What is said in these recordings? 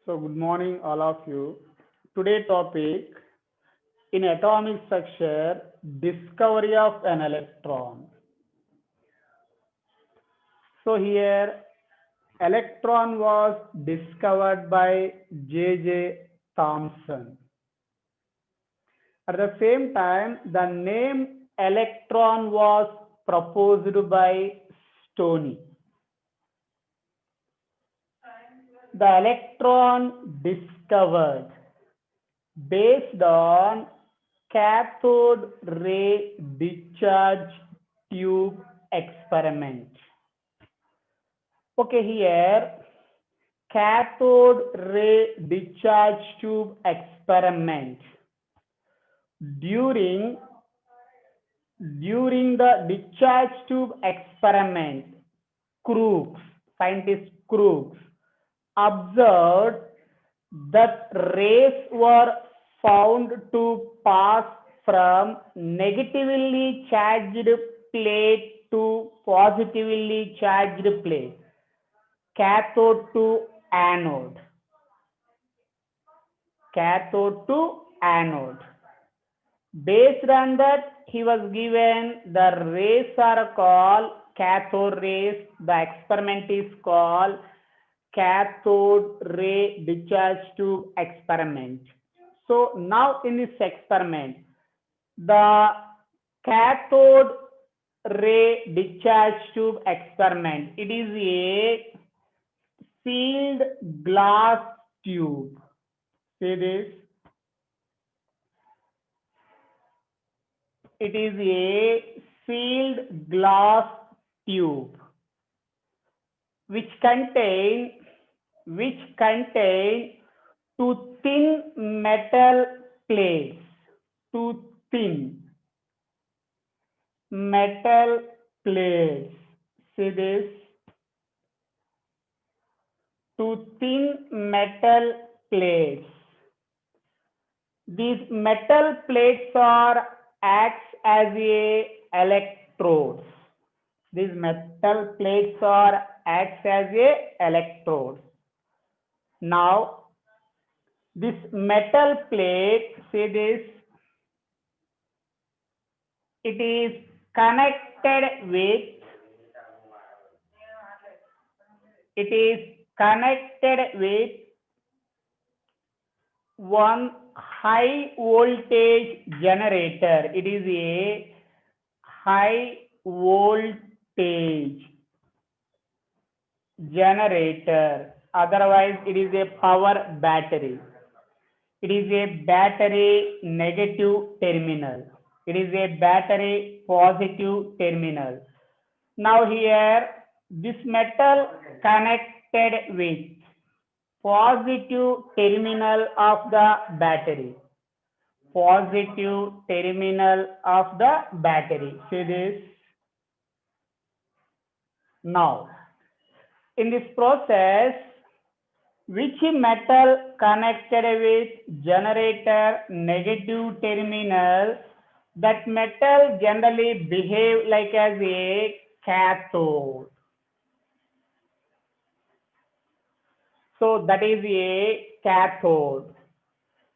So good morning all of you. Today topic in atomic structure discovery of an electron. So here electron was discovered by J.J. Thomson. At the same time the name electron was proposed by Stoney. The electron discovered based on cathode ray discharge tube experiment. Okay, here cathode ray discharge tube experiment. During the discharge tube experiment, Crookes, scientist Crookes, observed that rays were found to pass from negatively charged plate to positively charged plate, cathode to anode, cathode to anode. Based on that, he was given the rays are called cathode rays. The experiment is called cathode ray discharge tube experiment. So now in this experiment, the cathode ray discharge tube experiment, it is a sealed glass tube. See this? It is a sealed glass tube which contain two thin metal plates, two thin metal plates. See this? Two thin metal plates. These metal plates are acts as a electrodes. These metal plates are acts as a electrodes. Now, this metal plate, see this, it is connected with one high voltage generator. It is a high voltage generator. Otherwise, it is a power battery. It is a battery negative terminal. It is a battery positive terminal. Now here, this metal connected with positive terminal of the battery. Positive terminal of the battery. See this? Now, in this process, which metal connected with generator negative terminal, that metal generally behave like as a cathode. So that is a cathode.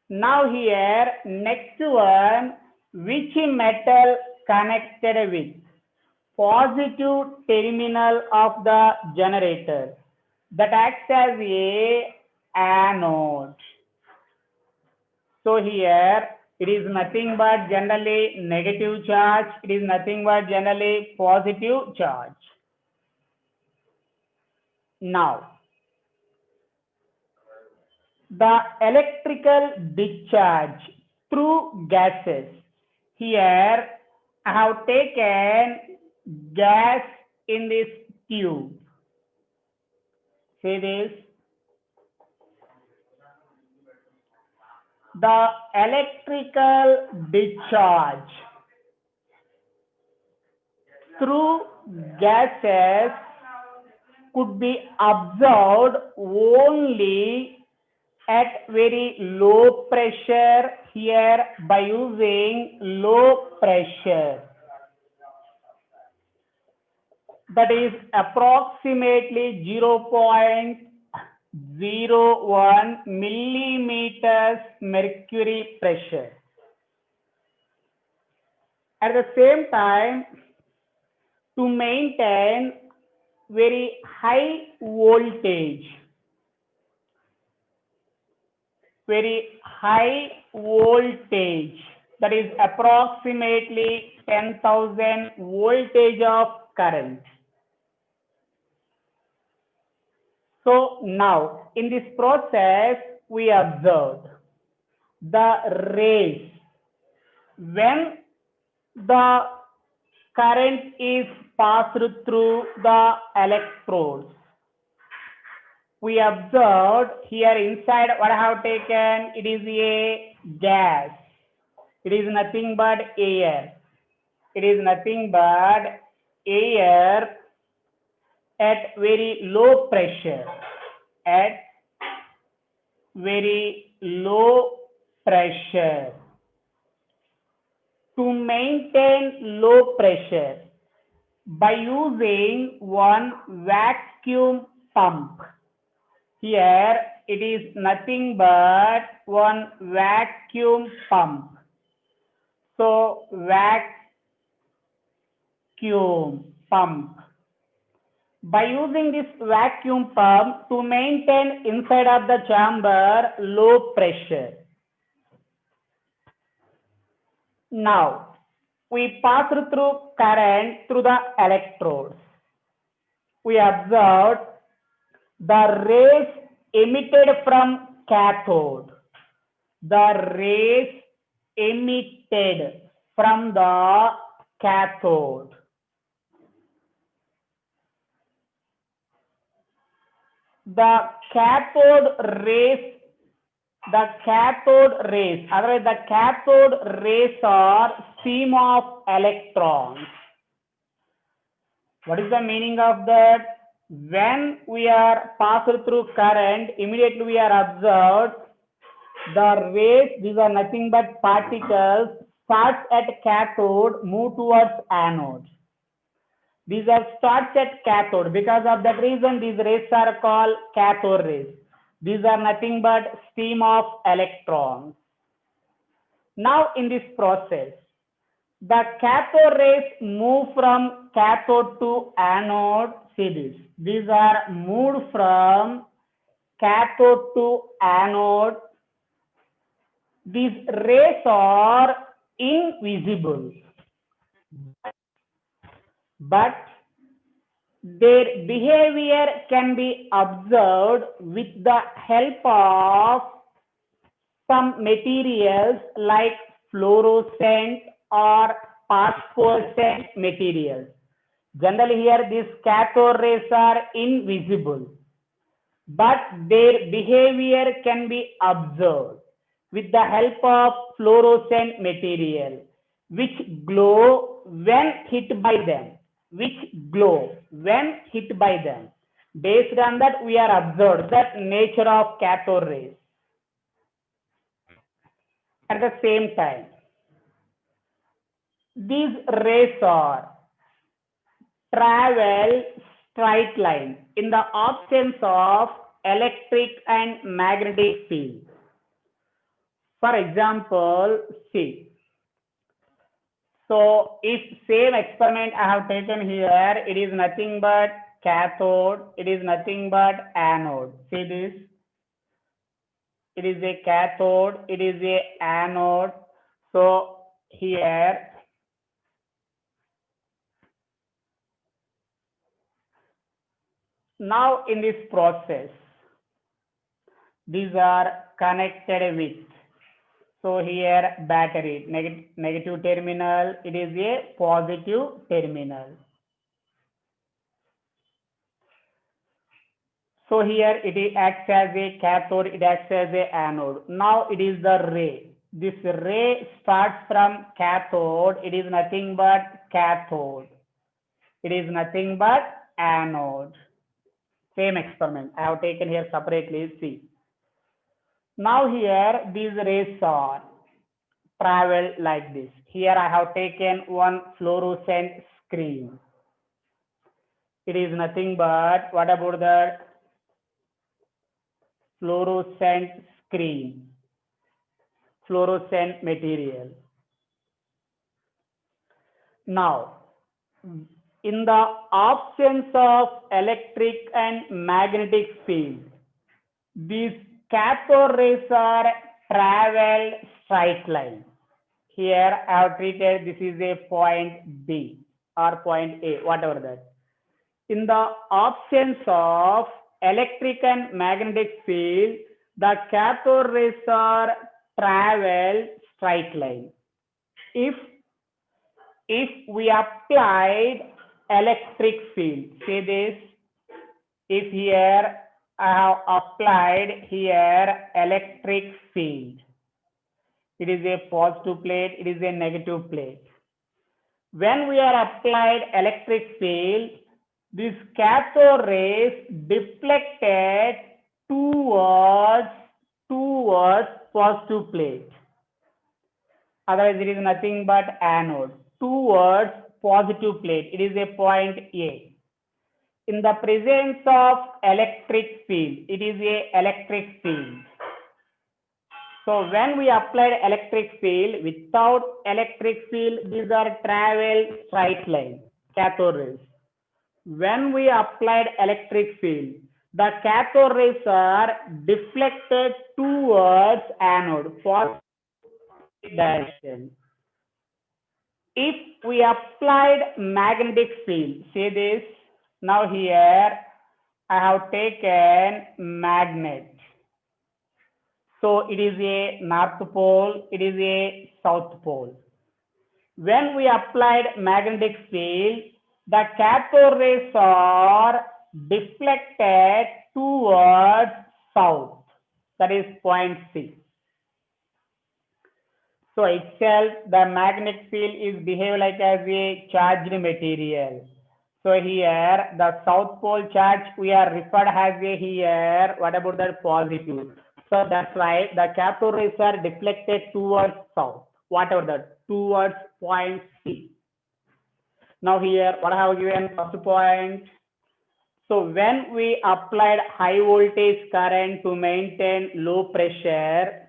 Now here next one, which metal connected with positive terminal of the generator, that acts as a anode. So here it is nothing but generally negative charge, it is nothing but generally positive charge. Now, the electrical discharge through gases. Here I have taken gas in this tube. See this? The electrical discharge through gases could be observed only at very low pressure here by using low pressure. That is approximately 0.001 0.01 millimeters mercury pressure. At the same time, to maintain very high voltage, that is approximately 10,000 voltage of current. So now in this process we observed the rays when the current is passed through the electrodes. We observed here inside what I have taken, it is a gas. It is nothing but air. It is nothing but air at very low pressure. At very low pressure. To maintain low pressure by using one vacuum pump. Here it is nothing but one vacuum pump. So vacuum pump. By using this vacuum pump to maintain inside of the chamber low pressure. Now we pass through current through the electrodes. We observed the rays emitted from cathode. The rays emitted from the cathode. The cathode rays, otherwise the cathode rays are stream of electrons. What is the meaning of that? When we are passed through current, immediately we are observed the rays, these are nothing but particles, starts at cathode, move towards anode. These are starts at cathode. Because of that reason, these rays are called cathode rays. These are nothing but stream of electrons. Now in this process, the cathode rays move from cathode to anode. See this. These are moved from cathode to anode. These rays are invisible, but their behavior can be observed with the help of some materials like fluorescent or phosphorescent materials. Generally here these cathode rays are invisible, but their behavior can be observed with the help of fluorescent material, which glow when hit by them. Based on that, we are observed that nature of cathode rays. At the same time, these rays are travel straight line in the absence of electric and magnetic field. For example, see. So if same experiment I have taken here, it is nothing but cathode, it is nothing but anode. See this? It is a cathode, it is a anode. So here, now in this process, these are connected with. So here battery, negative terminal, it is a positive terminal. So here it acts as a cathode, it acts as a anode. Now it is the ray. This ray starts from cathode, it is nothing but cathode. It is nothing but anode. Same experiment I have taken here separately, see. Now here these rays are travel like this. Here I have taken one fluorescent screen. It is nothing but, what about that? fluorescent screen, fluorescent material. Now, in the absence of electric and magnetic field, these cathode rays are traveled straight line. Here I have treated this is a point B or point A, whatever that. In the absence of electric and magnetic field, the cathode rays are traveled straight line. If we applied electric field, say this, if here I have applied here electric field, it is a positive plate, it is a negative plate. When we are applied electric field, this cathode rays deflected towards positive plate. Otherwise, it is nothing but anode towards positive plate. It is a point A. In the presence of electric field, it is a electric field. So when we applied electric field, without electric field, these are travel straight line, cathode rays. When we applied electric field, the cathode rays are deflected towards anode, positive direction. If we applied magnetic field, say this, now here I have taken magnet. So it is a north pole, it is a south pole. When we applied magnetic field, the cathode rays are deflected towards south, that is point C. So itself, the magnetic field is behave like as a charged material. So here, the south pole charge we are referred as a here. What about that positive? So that's why the cathode rays are deflected towards south. Whatever that, towards point C. Now here, what I have given first point. So when we applied high voltage current to maintain low pressure,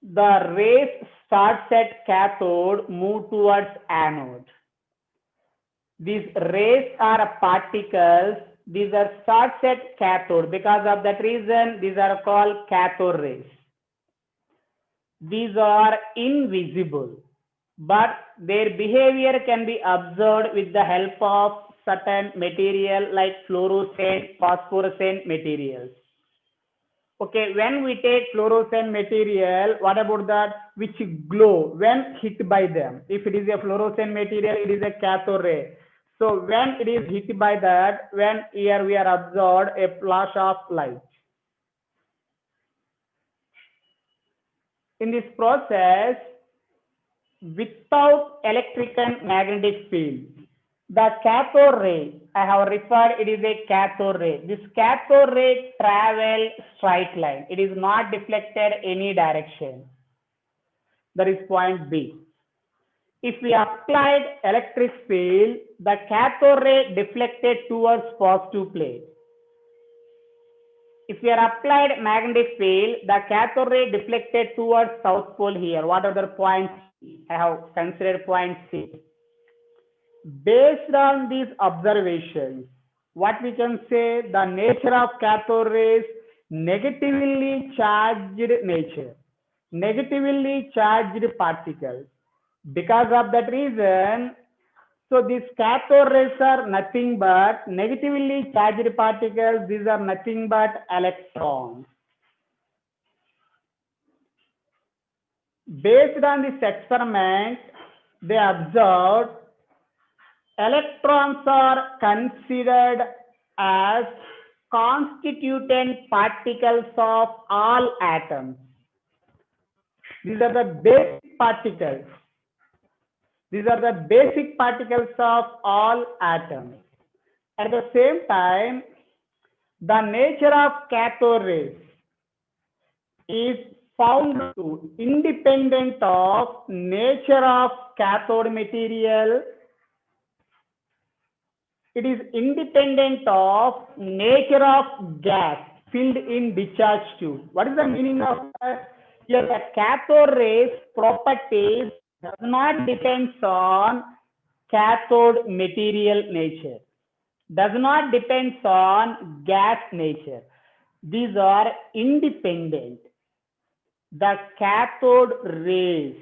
the rays starts at cathode, move towards anode. These rays are particles. These are starts at cathode. Because of that reason, these are called cathode rays. These are invisible, but their behavior can be observed with the help of certain material like fluorescent, phosphorescent materials. Okay, when we take fluorescent material, what about that which glow when hit by them? If it is a fluorescent material, it is a cathode ray. So when it is hit by that, when here we are absorbed a flash of light. In this process, without electric and magnetic field, the cathode ray, I have referred it is a cathode ray. This cathode ray travel straight line. It is not deflected any direction. That is point B. If we applied electric field, the cathode ray deflected towards positive plate. If we are applied magnetic field, the cathode ray deflected towards south pole here. What are the points? I have considered point C. Based on these observations, what we can say, the nature of cathode rays, negatively charged nature, negatively charged particles. Because of that reason, so these cathode rays are nothing but negatively charged particles. These are nothing but electrons. Based on this experiment, they observed electrons are considered as constituent particles of all atoms. These are the basic particles. These are the basic particles of all atoms. At the same time, the nature of cathode rays is found to independent of nature of cathode material. It is independent of nature of gas. filled in discharge tube. What is the meaning of that? Here, the cathode rays properties does not depend on cathode material nature, does not depend on gas nature. These are independent. The cathode rays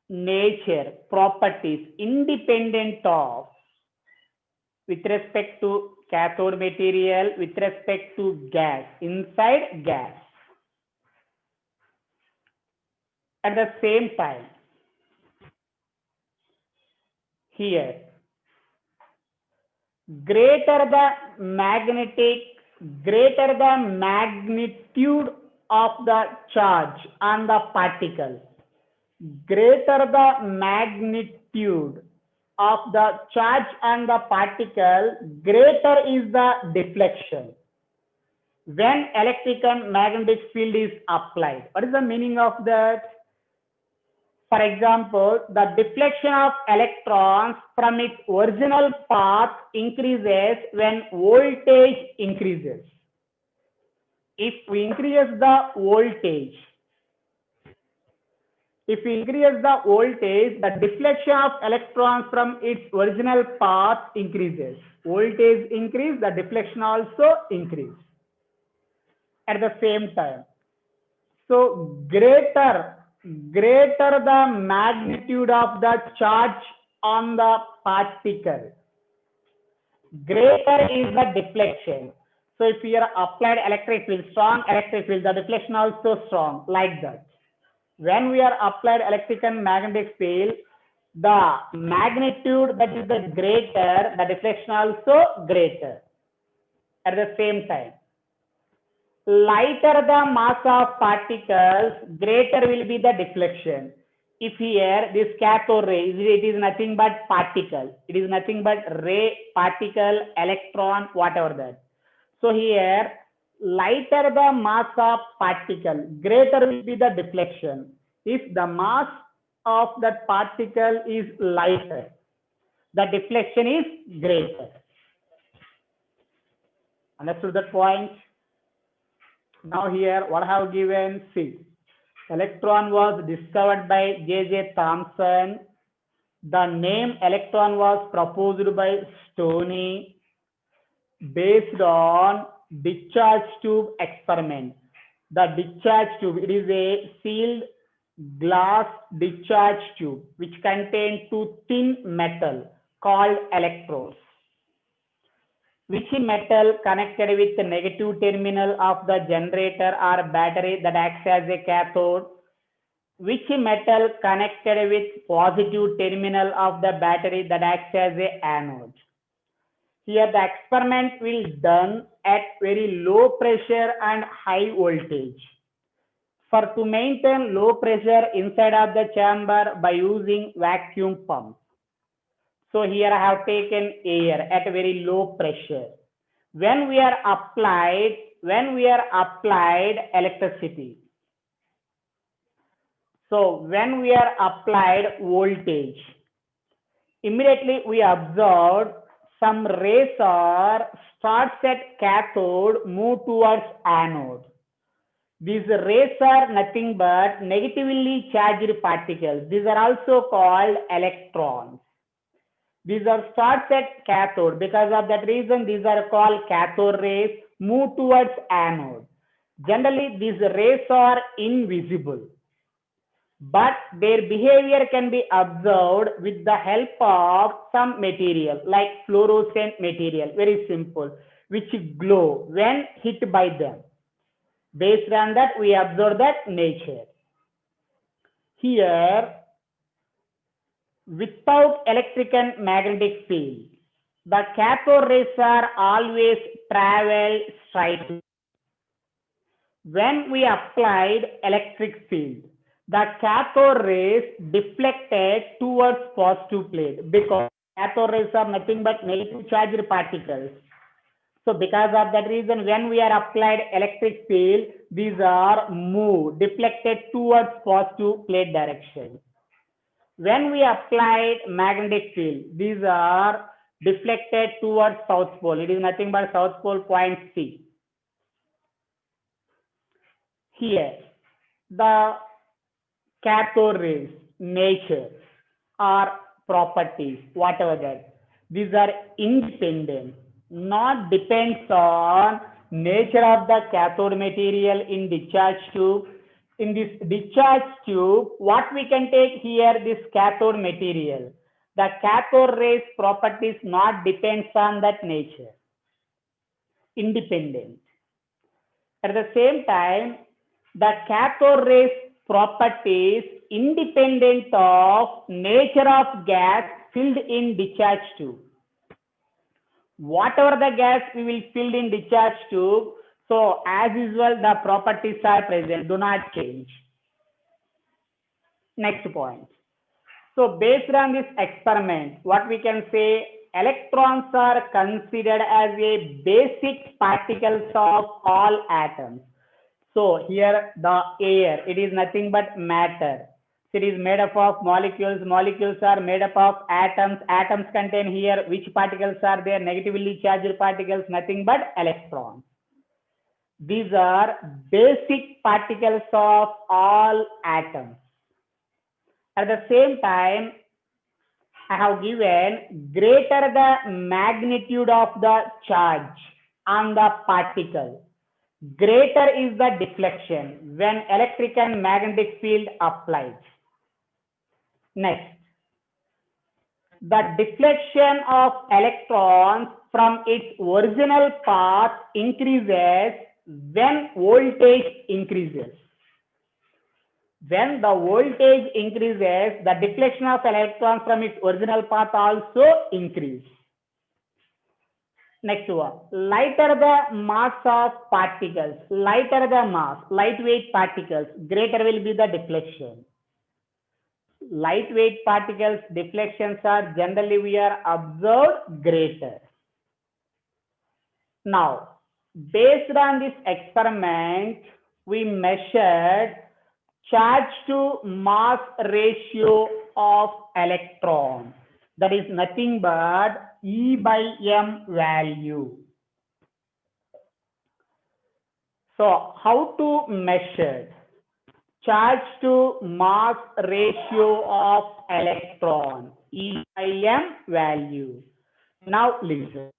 nature properties independent of, with respect to cathode material, with respect to gas, inside gas. At the same time, here, greater the magnitude of the charge on the particle, greater the magnitude of the charge on the particle, greater is the deflection when electric and magnetic field is applied. What is the meaning of that? For example, the deflection of electrons from its original path increases when voltage increases. If we increase the voltage, the deflection of electrons from its original path increases. Voltage increase, the deflection also increase at the same time. So greater the magnitude of the charge on the particle, greater is the deflection. So if we are applied electric field, strong electric field, the deflection also strong, like that. When we are applied electric and magnetic field, the magnitude that is the greater, the deflection also greater at the same time. Lighter the mass of particles, greater will be the deflection. If here this cathode ray, it is nothing but particle. It is nothing but ray, particle, electron, whatever that. So here, lighter the mass of particle, greater will be the deflection. If the mass of that particle is lighter, the deflection is greater. Understood that point? Now here, what I have given, see, electron was discovered by J.J. Thomson. The name electron was proposed by Stoney based on discharge tube experiment. The discharge tube, it is a sealed glass discharge tube which contains two thin metal called electrodes. Which metal connected with the negative terminal of the generator or battery that acts as a cathode? Which metal connected with positive terminal of the battery that acts as a anode? Here the experiment will be done at very low pressure and high voltage. To maintain low pressure inside of the chamber by using vacuum pump. So here I have taken air at a very low pressure. When we are applied electricity. So when we are applied voltage, immediately we observe some rays are starts at cathode, move towards anode. These rays are nothing but negatively charged particles. These are also called electrons. These are starts at cathode. Because of that reason, these are called cathode rays, move towards anode. Generally, these rays are invisible, but their behavior can be observed with the help of some material like fluorescent material, very simple, which glow when hit by them. Based on that, we observe that nature. Here, without electric and magnetic field, the cathode rays are always travel straight. When we applied electric field, the cathode rays deflected towards positive plate because cathode rays are nothing but negative charged particles. So because of that reason, when we are applied electric field, these are moved, deflected towards positive plate direction. When we applied magnetic field, these are deflected towards south pole. It is nothing but south pole point C. here the cathode rays, nature or properties, whatever that, these are independent, not depends on nature of the cathode material in discharge tube. In this discharge tube, what we can take here, this cathode material, the cathode rays properties not depends on that nature, independent. At the same time, the cathode rays properties independent of nature of gas filled in discharge tube. Whatever the gas we will fill in discharge tube, so as usual the properties are present, do not change. Next point. So based on this experiment, what we can say, electrons are considered as a basic particles of all atoms. So here the air, it is nothing but matter. It is made up of molecules. Molecules are made up of atoms. Atoms contain here which particles are there? Negatively charged particles, nothing but electrons. These are basic particles of all atoms. At the same time, I have given greater the magnitude of the charge on the particle, greater is the deflection when electric and magnetic field applied. Next, the deflection of electrons from its original path increases when voltage increases. When the voltage increases, the deflection of electrons from its original path also increases. Next one, lighter the mass of particles, lighter the mass, lightweight particles, greater will be the deflection. Lightweight particles deflections are generally we are observed greater. Now, based on this experiment, we measured charge to mass ratio of electron. That is nothing but E by M value. So how to measure charge to mass ratio of electron, E by M value? Now listen.